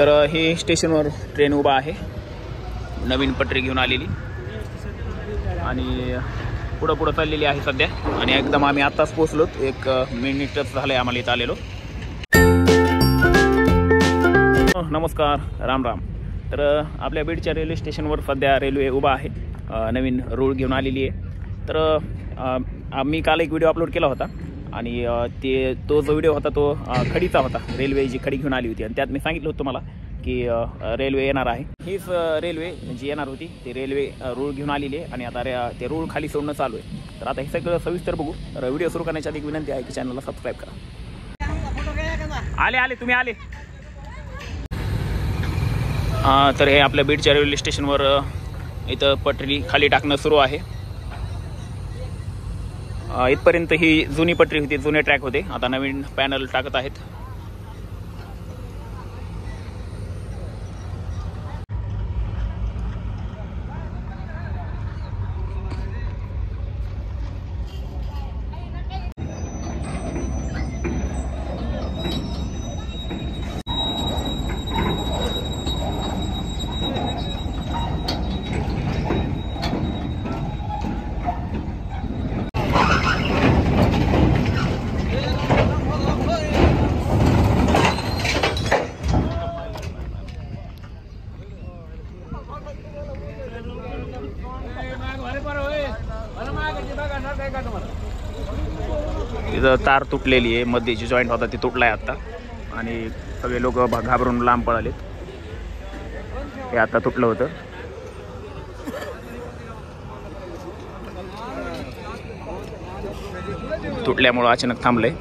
तर ही स्टेशनवर ट्रेन उभा आहे, नवीन पटरी घेऊन आलेली आणि पुढं चाललेली आहे सध्या। आणि एकदम आम्ही आत्ताच पोहोचलो, 1 मिनिटच झालंय आम्हाला इथं आलेलो। नमस्कार, राम राम। तर आपल्या बीडच्या रेल्वे स्टेशनवर सध्या रेल्वे उभा आहे, नवीन रूळ घेऊन आलेली आहे। तर मी काल एक व्हिडिओ अपलोड केला होता आणि तो जो व्हिडिओ होता तो खडीचा होता, रेल्वे जी खडी घेऊन आली होती आणि त्यात मी सांगितलं होतं तुम्हाला की रेल्वे येणार आहे। हीच रेल्वे जी येणार होती ती रेल्वे रूळ घेऊन आलेली आहे आणि आता ते रूळ खाली सोडणं चालू आहे। तर आता हे सगळं सविस्तर बघू। तर व्हिडिओ सुरू करण्याच्या आधी विनंती आहे की चॅनलला सबस्क्राईब करा। आले तुम्ही आले। तर हे आपल्या बीडच्या रेल्वे स्टेशनवर इथं पटरी खाली टाकणं सुरू आहे। इथपर्यंत ही जुनी पटरी होती, जुने ट्रॅक होते, आता नवीन पॅनल टाकत आहेत। इथं तार तुटलेली आहे, मध्ये जी जॉईंट होता ती तुटलाय आता आणि सगळे लोक घाबरून लांब पळाले। हे आता तुटलं होतं। तुटल्यामुळं अचानक थांबलंय।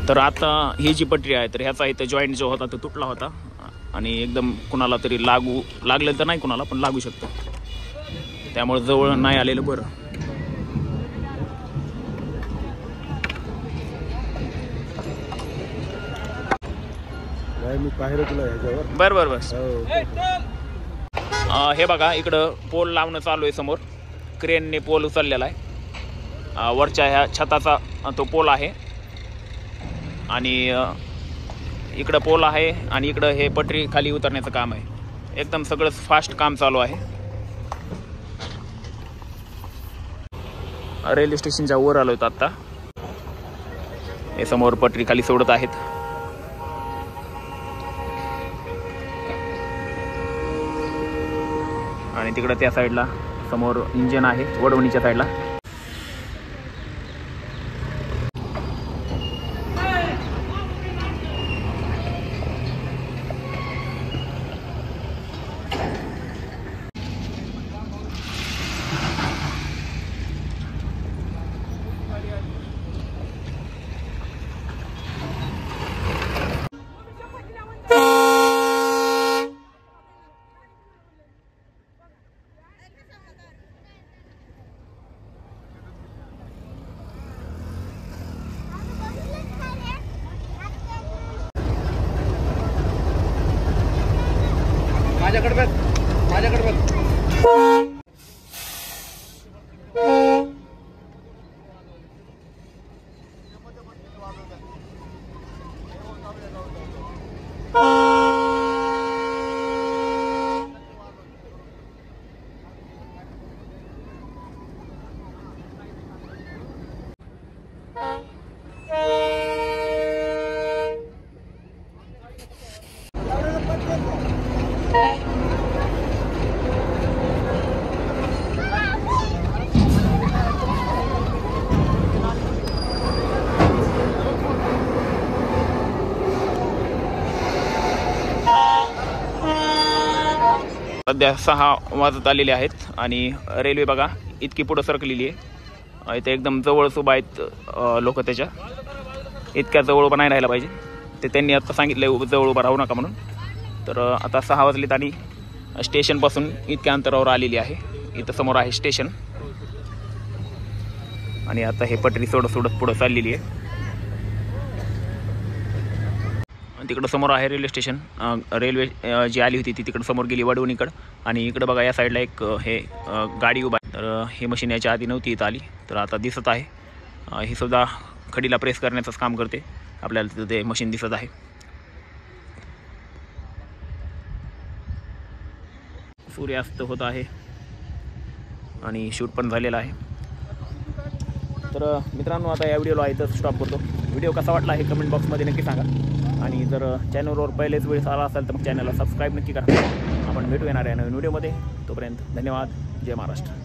तर आता ही जी पटरी आहे तर ह्याचा इथं जॉईंट जो होता तो तुटला होता आणि एकदम कुणाला तरी लागलं तर नाही, कुणाला पण लागू शकतं, त्यामुळे जवळ नाही आलेलं बरं। बरं हे बघा, इकडं पोल लावणं चालू आहे, समोर क्रेनने पोल उचललेला आहे। वरच्या ह्या छताचा तो पोल आहे आणि इकडं पोल आहे आणि इकडं हे पटरी खाली उतरण्याचं काम आहे। एकदम सगळं फास्ट काम चालू आहे। रेल्वे स्टेशनच्या वर आलो होतो आता। हे समोर पटरी खाली सोडत आहेत आणि तिकडं त्या साईडला समोर इंजिन आहे, वडवणीच्या साईडला। माझ्याकडे बघ। सध्या 6 वाजत आलेले आहेत आणि रेल्वे बघा इतकी पुढं सरकलेली आहे। इथे एकदम जवळ उभा आहेत लोक, त्याच्या इतक्या जवळ उभं नाही राहायला पाहिजे, ते त्यांनी आता सांगितलं जवळ उभं राहू नका म्हणून। तर आता 6 वाजलेत आणि स्टेशनपासून इतक्या अंतरावर आलेली आहे। इथं समोर आहे स्टेशन आणि आता हे पटरी सोडत पुढं चाललेली आहे। तिकडं समोर आहे रेल्वे स्टेशन। रेल्वे जी आली होती ती तिकडं समोर गेली वडवणीकडं आणि इकडं बघा या साईडला एक हे गाडी उभा आहे। तर ही मशीन याच्या आधी नव्हती इथं आली, तर आता दिसत आहे. ही सुद्धा खडीला प्रेस करण्याचंच काम करते. आपल्याला तिथं ते मशीन दिसत आहे. सूर्यास्त होत आहे आणि शूट पण झालेला आहे. तर मित्रांनो, आता या व्हिडिओला इथंच स्टॉप करतो. व्हिडिओ कसा वाटला हे कमेंट बॉक्समध्ये नक्की सांगा. आणि जर चॅनलवर पहिलेच वेळेस आला असेल तर मग चॅनलला सबस्क्राईब नक्की करा. आपण भेटू येणार आहे नवीन व्हिडिओमध्ये. तोपर्यंत धन्यवाद. जय महाराष्ट्र.